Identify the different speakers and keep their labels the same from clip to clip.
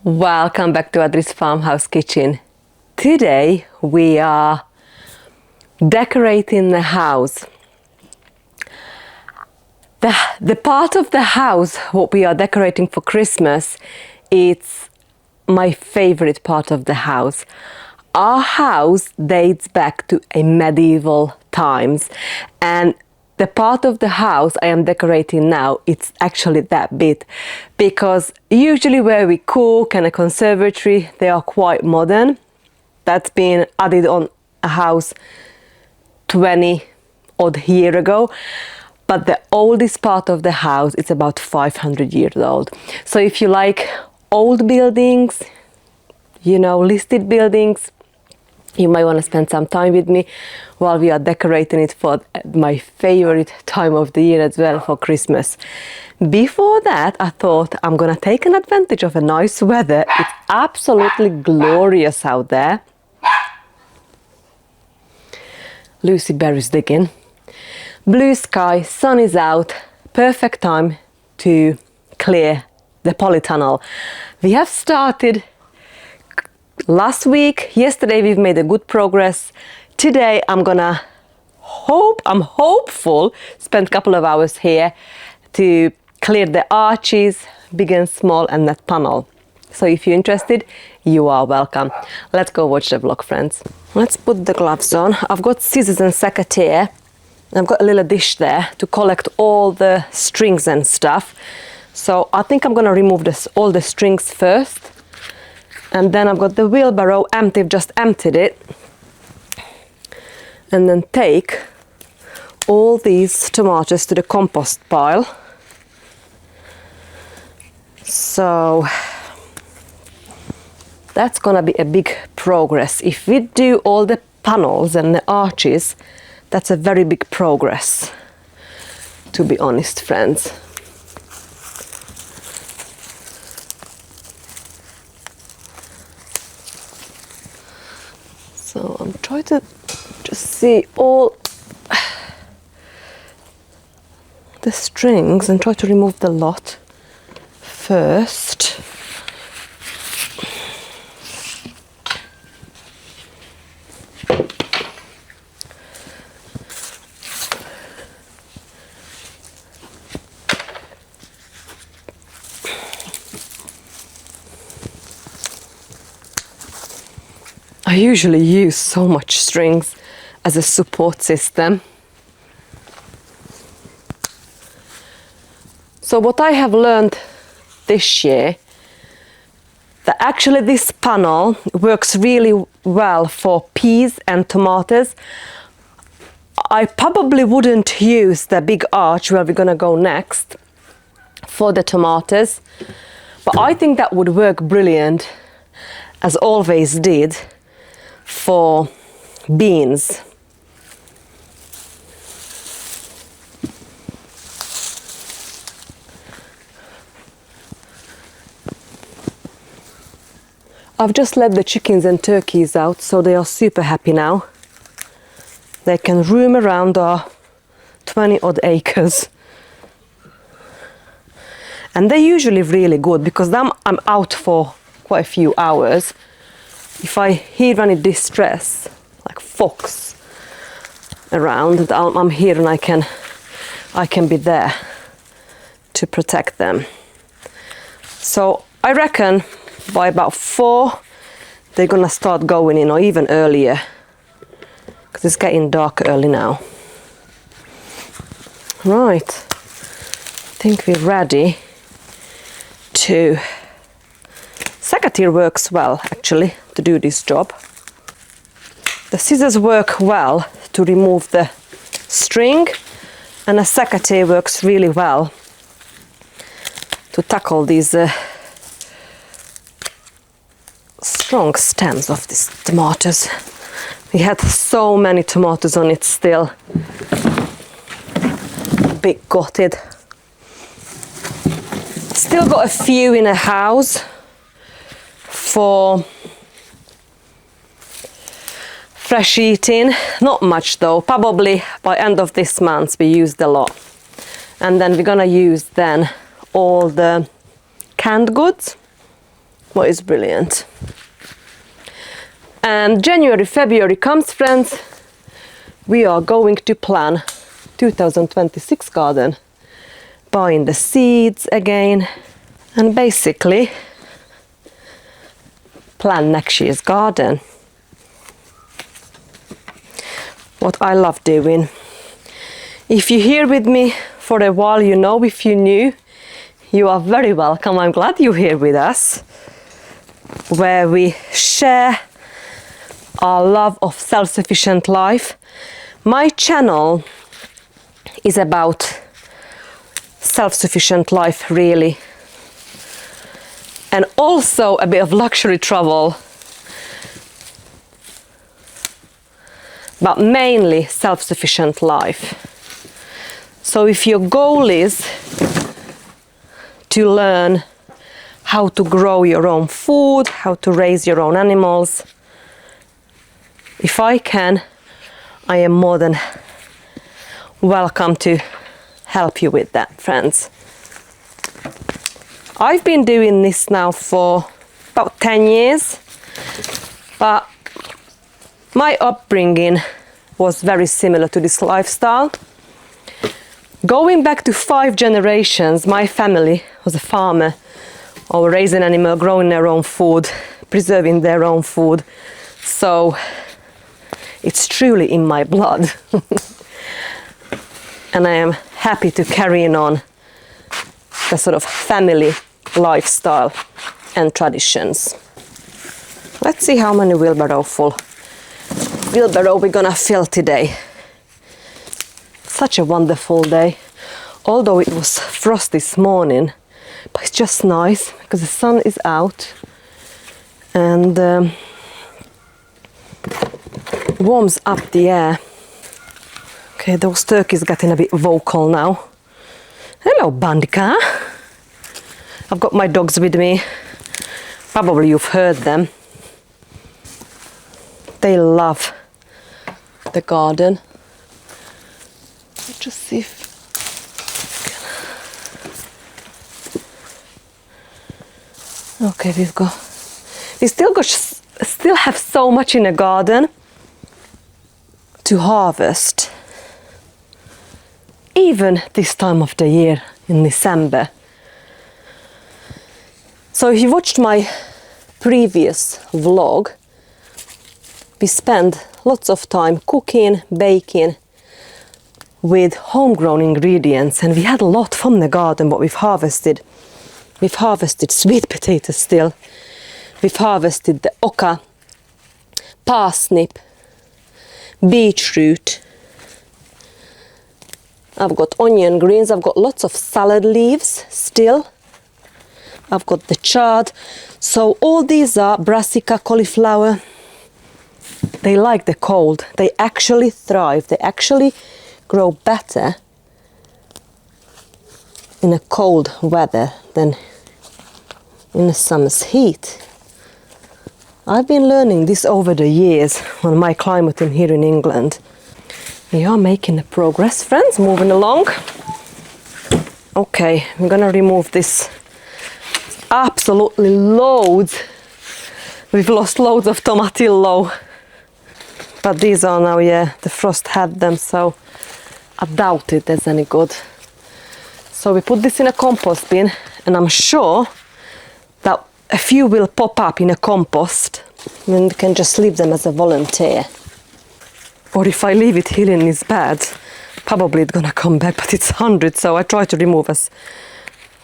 Speaker 1: Welcome back to Adri's Farmhouse Kitchen. Today we are decorating the house. The part of the house what we are decorating for Christmas, it's my favorite part of the house. Our house dates back to a medieval times, and the part of the house I am decorating now, it's actually that bit, because usually where we cook and a conservatory, they are quite modern. That's been added on a house 20 odd year ago. But the oldest part of the house is about 500 years old. So if you like old buildings, listed buildings, you might want to spend some time with me while we are decorating it for my favorite time of the year as well, for Christmas. Before that, I thought I'm gonna take an advantage of a nice weather. It's absolutely glorious out there. Lucy Berry's digging. Blue sky, sun is out, perfect time to clear the polytunnel. We have started last week. Yesterday we've made a good progress. Today I'm hopeful, spend a couple of hours here to clear the arches, big and small, and that tunnel. So if you're interested, you are welcome. Let's go watch the vlog, friends. Let's put the gloves on. I've got scissors and secateur. I've got a little dish there to collect all the strings and stuff. So I think I'm gonna remove all the strings first. And then I've got the wheelbarrow empty, I've just emptied it. And then take all these tomatoes to the compost pile. So that's gonna be a big progress. If we do all the panels and the arches, that's a very big progress, to be honest, friends. So I'm trying to just see all the strings and try to remove the lot first. I usually use so much strings as a support system. So what I have learned this year, that actually this panel works really well for peas and tomatoes. I probably wouldn't use the big arch where we're gonna go next for the tomatoes, but I think that would work brilliant, as always did, for beans. I've just let the chickens and turkeys out, so they are super happy now. They can roam around our 20 odd acres. And they're usually really good, because I'm out for quite a few hours. If I hear any distress, like fox around, I'm here and I can be there to protect them. So I reckon by about 4, they're gonna start going in, or even earlier, because it's getting dark early now. Right, I think we're ready to... Secateur works well, actually, to do this job. The scissors work well to remove the string, and a secateur works really well to tackle these strong stems of these tomatoes. We had so many tomatoes on it still. Big gutted. Still got a few in a house for fresh eating. Not much though. Probably by end of this month we used a lot. And then we're gonna use then all the canned goods what is brilliant. And January, February comes, friends, we are going to plan 2026 garden, buying the seeds again, and basically plan next year's garden. What I love doing. If you're here with me for a while, you know, if you're new, you are very welcome. I'm glad you're here with us, where we share our love of self-sufficient life. My channel is about self-sufficient life, really, and also a bit of luxury travel, but mainly self-sufficient life. So if your goal is to learn how to grow your own food, how to raise your own animals, if I can, I am more than welcome to help you with that, friends. I've been doing this now for about 10 years, but my upbringing was very similar to this lifestyle. Going back to 5 generations, my family was a farmer, or raising animal, growing their own food, preserving their own food. So it's truly in my blood. And I am happy to carry on the sort of family lifestyle and traditions. Let's see how many wheelbarrow we're gonna fill today. Such a wonderful day, although it was frost this morning, but it's just nice because the sun is out and warms up the air. Okay, those turkeys getting a bit vocal now. Hello, Bandika. I've got my dogs with me. Probably you've heard them. They love the garden. Let's just see if okay, we still have so much in the garden to harvest, even this time of the year in December. So if you watched my previous vlog, we spent lots of time cooking, baking with homegrown ingredients, and we had a lot from the garden what we've harvested. We've harvested sweet potatoes still. We've harvested the oca, parsnip, beetroot. I've got onion greens. I've got lots of salad leaves still. I've got the chard. So all these are brassica, cauliflower. They like the cold. They actually thrive. They actually grow better in a cold weather than in the summer's heat. I've been learning this over the years on my climate in here in England. We are making a progress, friends, moving along. Okay, I'm gonna remove this. Absolutely loads. We've lost loads of tomatillo. But these are now, yeah, the frost had them, so I doubt it there's any good. So we put this in a compost bin, and I'm sure that a few will pop up in a compost, and we can just leave them as a volunteer. Or if I leave it here in this bed, probably it's gonna come back, but it's 100, so I try to remove as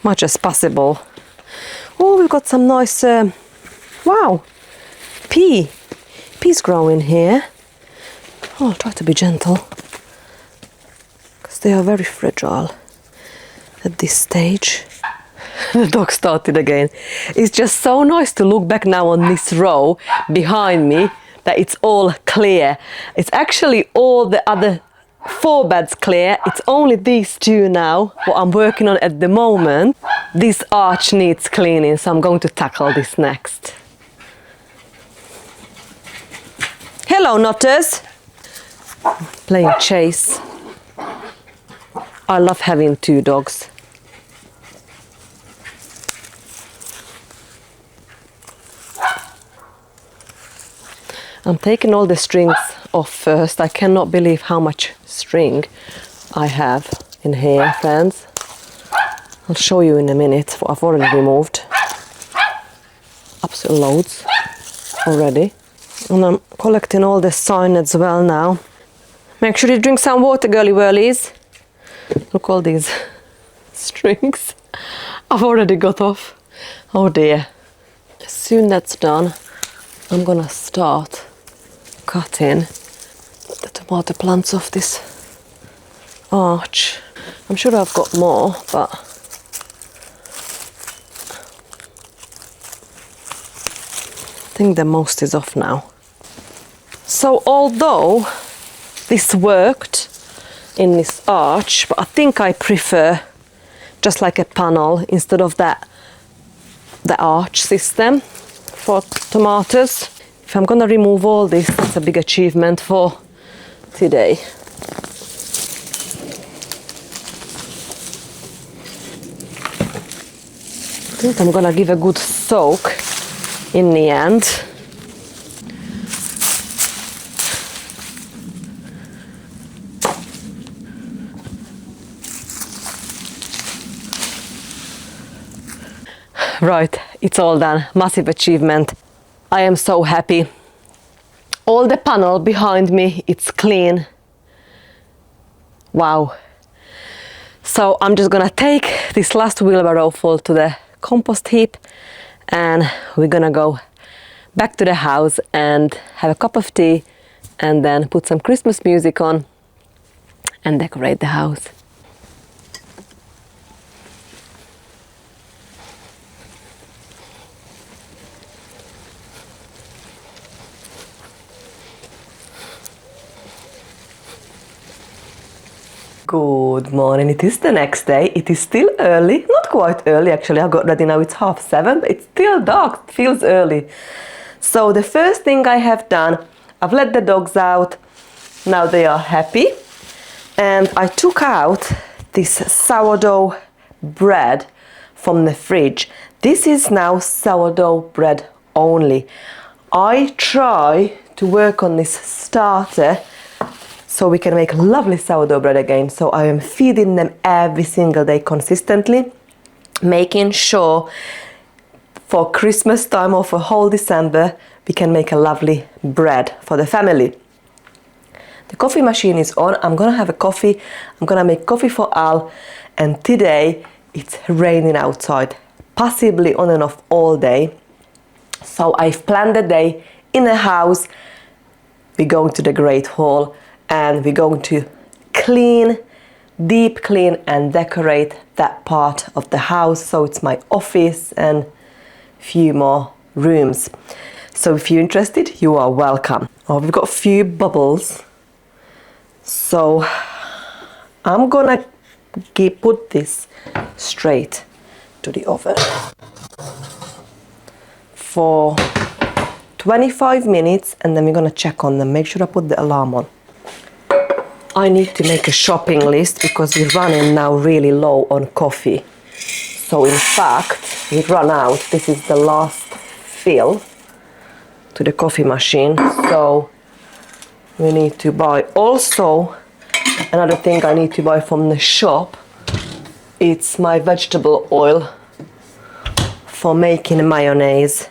Speaker 1: much as possible. Oh, we've got some nice, wow, peas growing here. Oh, I'll try to be gentle, because they are very fragile at this stage. The dog started again. It's just so nice to look back now on this row behind me, that it's all clear. It's actually all the other 4 beds clear. It's only these 2 now, what I'm working on at the moment. This arch needs cleaning, so I'm going to tackle this next. Hello, Nutters. Playing chase. I love having 2 dogs. I'm taking all the strings off first. I cannot believe how much string I have in here, friends. I'll show you in a minute what I've already removed. Absolute loads already. And I'm collecting all the sign as well now. Make sure you drink some water, girly whirlies. Look, all these strings I've already got off. Oh dear. As soon that's done, I'm gonna start cutting the tomato plants off this arch. I'm sure I've got more, but I think the most is off now. So although this worked in this arch, but I think I prefer just like a panel instead of the arch system for tomatoes. If I'm gonna remove all this, that's a big achievement for today. I think I'm gonna give a good soak in the end. Right, it's all done. Massive achievement. I am so happy. All the panel behind me, it's clean. Wow. So I'm just gonna take this last wheelbarrow full to the compost heap, and we're gonna go back to the house and have a cup of tea and then put some Christmas music on and decorate the house. Good morning, it is the next day. It is still early, not quite early actually. I got ready now, it's 7:30, but it's still dark, it feels early. So the first thing I have done, I've let the dogs out, now they are happy. And I took out this sourdough bread from the fridge. This is now sourdough bread only. I try to work on this starter so we can make lovely sourdough bread again. So I am feeding them every single day consistently, making sure for Christmas time or for whole December, we can make a lovely bread for the family. The coffee machine is on. I'm gonna have a coffee. I'm gonna make coffee for Al. And today it's raining outside, possibly on and off all day. So I've planned the day in the house. We're going to the Great Hall, and we're going to clean, deep clean and decorate that part of the house. So it's my office and a few more rooms. So if you're interested, you are welcome. Oh, we've got a few bubbles. So I'm gonna put this straight to the oven for 25 minutes, and then we're gonna check on them. Make sure I put the alarm on. I need to make a shopping list because we're running now really low on coffee. So in fact, we've run out. This is the last fill to the coffee machine. So we need to buy. Also, another thing I need to buy from the shop, it's my vegetable oil for making mayonnaise.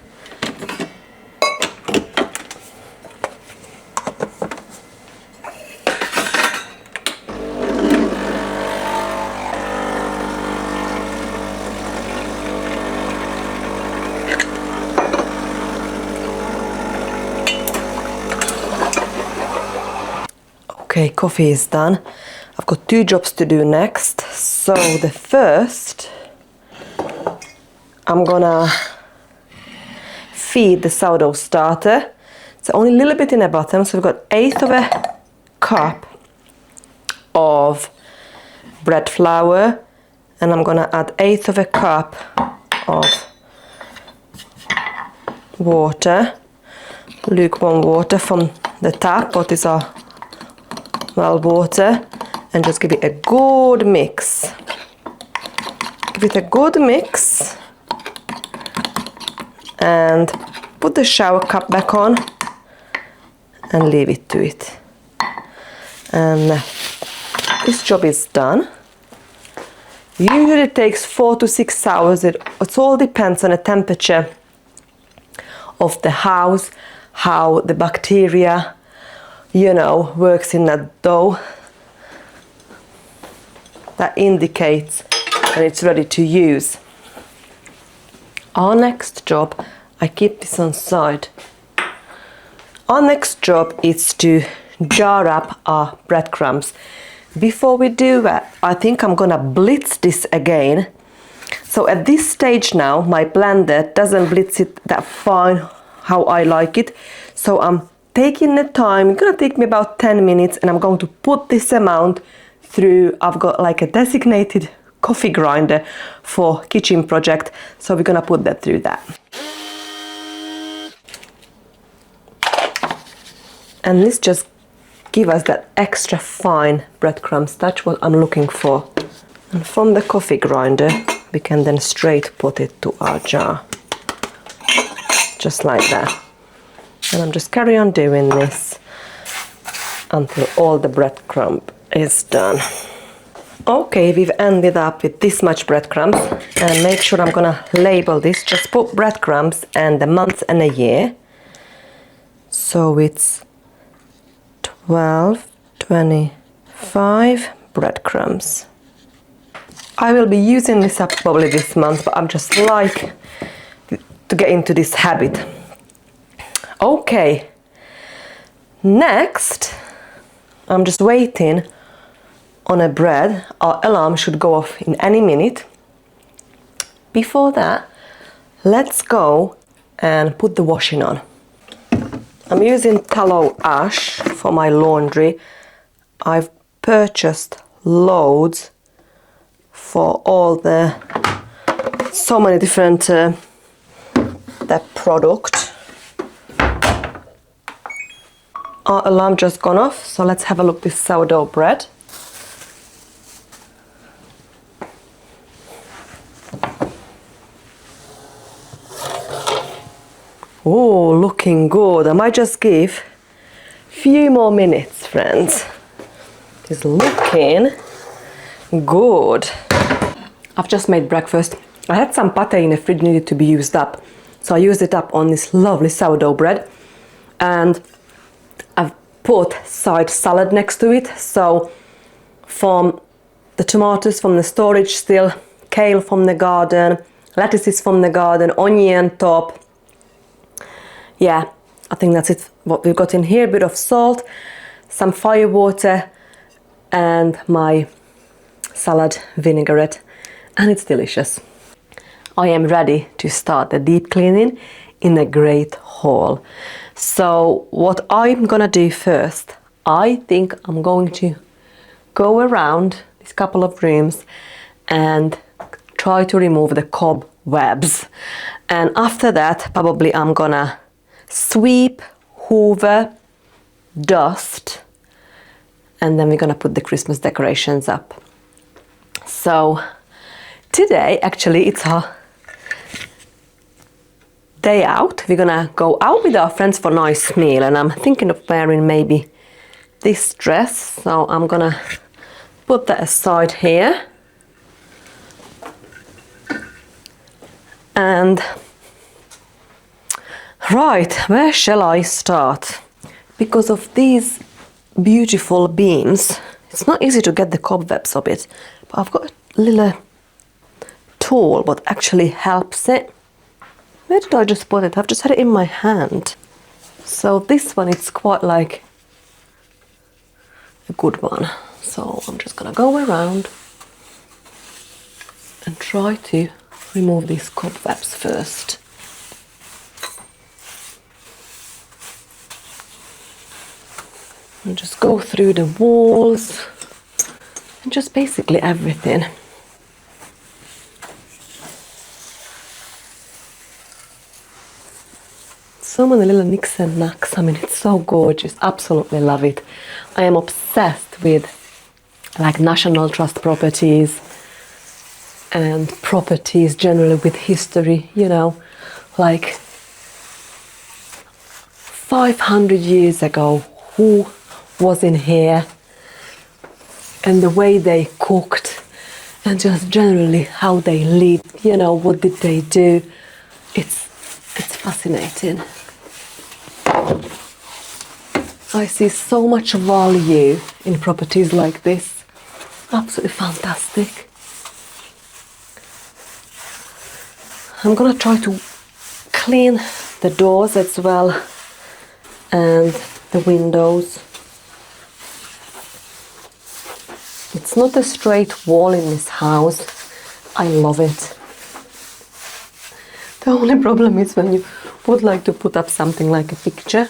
Speaker 1: Okay, coffee is done. I've got 2 jobs to do next. So the first, I'm gonna feed the sourdough starter. It's only a little bit in the bottom, so we've got 1/8 of a cup of bread flour, and I'm gonna add 1/8 of a cup of water, lukewarm water from the tap, what is our well water, and just give it a good mix. Give it a good mix and put the shower cap back on and leave it to it. And this job is done. Usually it takes 4 to 6 hours. It all depends on the temperature of the house, how the bacteria, you know, works in that dough. That indicates when it's ready to use. Our next job, I keep this on side. Our next job is to jar up our breadcrumbs. Before we do that, I think I'm gonna blitz this again. So at this stage now, my blender doesn't blitz it that fine how I like it. So I'm taking the time, it's gonna take me about 10 minutes, and I'm going to put this amount through. I've got like a designated coffee grinder for kitchen project, so we're gonna put that through that. And this just give us that extra fine breadcrumbs. That's what I'm looking for. And from the coffee grinder, we can then straight put it to our jar. Just like that. And I'm just carry on doing this until all the breadcrumb is done. Okay, we've ended up with this much breadcrumbs, and make sure I'm gonna label this. Just put breadcrumbs and the month and a year. So it's 12, 25 breadcrumbs. I will be using this up probably this month, but I'm just like to get into this habit. Okay, next I'm just waiting on a bread. Our alarm should go off in any minute. Before that, let's go and put the washing on. I'm using tallow ash for my laundry. I've purchased loads for all the so many different that product. Our alarm just gone off, so let's have a look at this sourdough bread. Oh, looking good. I might just give a few more minutes, friends. It's looking good. I've just made breakfast. I had some pate in the fridge, needed to be used up. So I used it up on this lovely sourdough bread. And I've put side salad next to it. So from the tomatoes from the storage still, kale from the garden, lettuces from the garden, onion top. Yeah, I think that's it, what we've got in here. A bit of salt, some fire water, and my salad vinaigrette, and it's delicious. I am ready to start the deep cleaning in a great haul. So what I'm gonna do first, I think I'm going to go around these couple of rooms and try to remove the cobwebs. And after that, probably I'm gonna sweep, hoover, dust, and then we're gonna put the Christmas decorations up. So today, actually, it's our day out. We're gonna go out with our friends for a nice meal, and I'm thinking of wearing maybe this dress, so I'm gonna put that aside here. And right, where shall I start? Because of these beautiful beams, it's not easy to get the cobwebs of it, but I've got a little tool what actually helps it. Where did I just put it? I've just had it in my hand. So this one, it's quite like a good one. So I'm just gonna go around and try to remove these cobwebs first. And just go through the walls and just basically everything. So many little nicks and knacks. I mean, it's so gorgeous. Absolutely love it. I am obsessed with like National Trust properties and properties generally with history, you know, like 500 years ago who was in here and the way they cooked and just generally how they lived, you know, what did they do. It's fascinating. I see so much value in properties like this. Absolutely fantastic. I'm gonna try to clean the doors as well and the windows. It's not a straight wall in this house. I love it. The only problem is when you would like to put up something like a picture.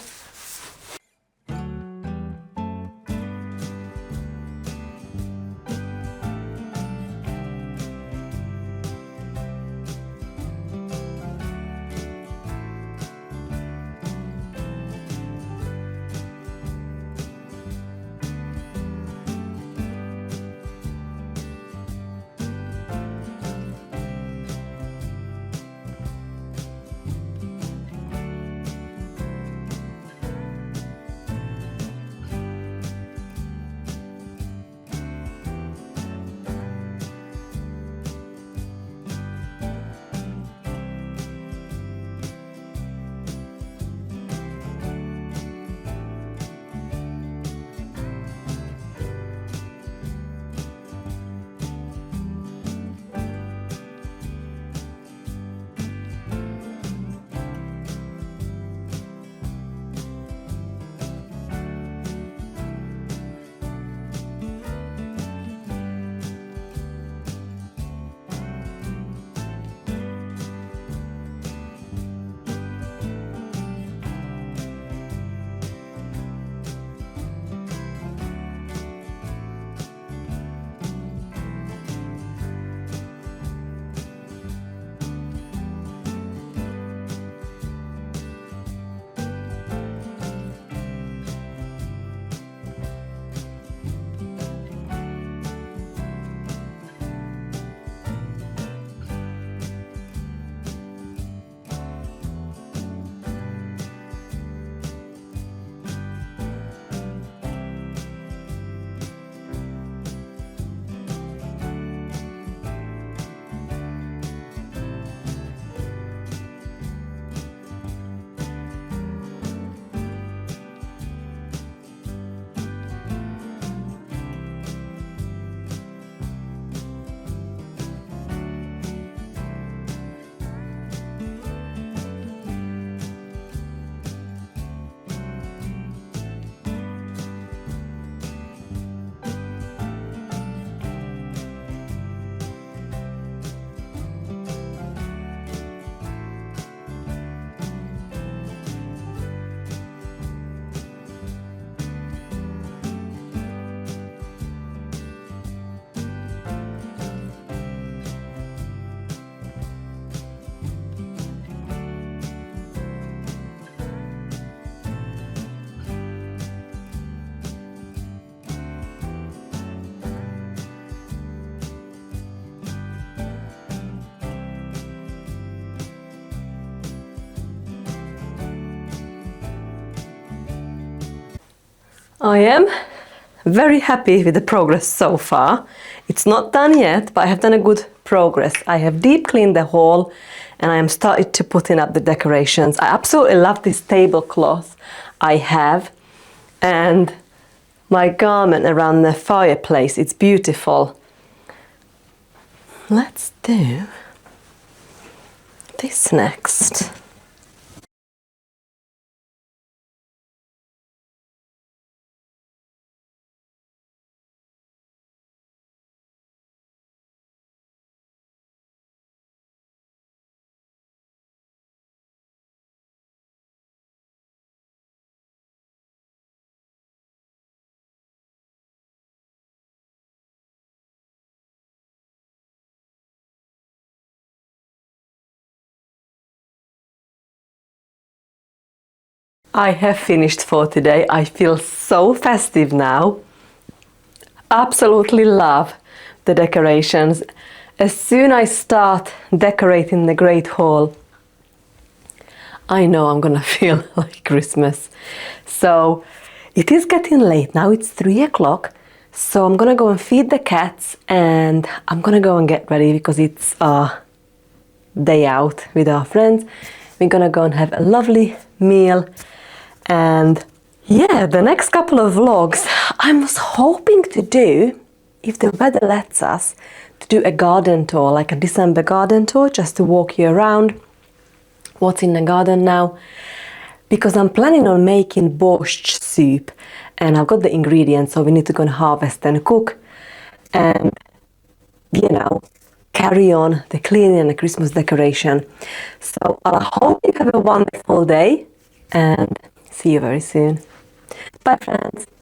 Speaker 1: I am very happy with the progress so far. It's not done yet, but I have done a good progress. I have deep cleaned the hall and I am started to put in up the decorations. I absolutely love this tablecloth I have and my garment around the fireplace. It's beautiful. Let's do this next. I have finished for today. I feel so festive now. Absolutely love the decorations. As soon as I start decorating the Great Hall, I know I'm gonna feel like Christmas. So it is getting late now, it's 3 o'clock. So I'm gonna go and feed the cats and I'm gonna go and get ready because it's our day out with our friends. We're gonna go and have a lovely meal. And yeah, the next couple of vlogs I was hoping to do, if the weather lets us, to do a garden tour, like a December garden tour, just to walk you around what's in the garden now, because I'm planning on making borscht soup and I've got the ingredients, so we need to go and harvest and cook and, you know, carry on the cleaning and the Christmas decoration. So I hope you have a wonderful day and see you very soon. Bye friends.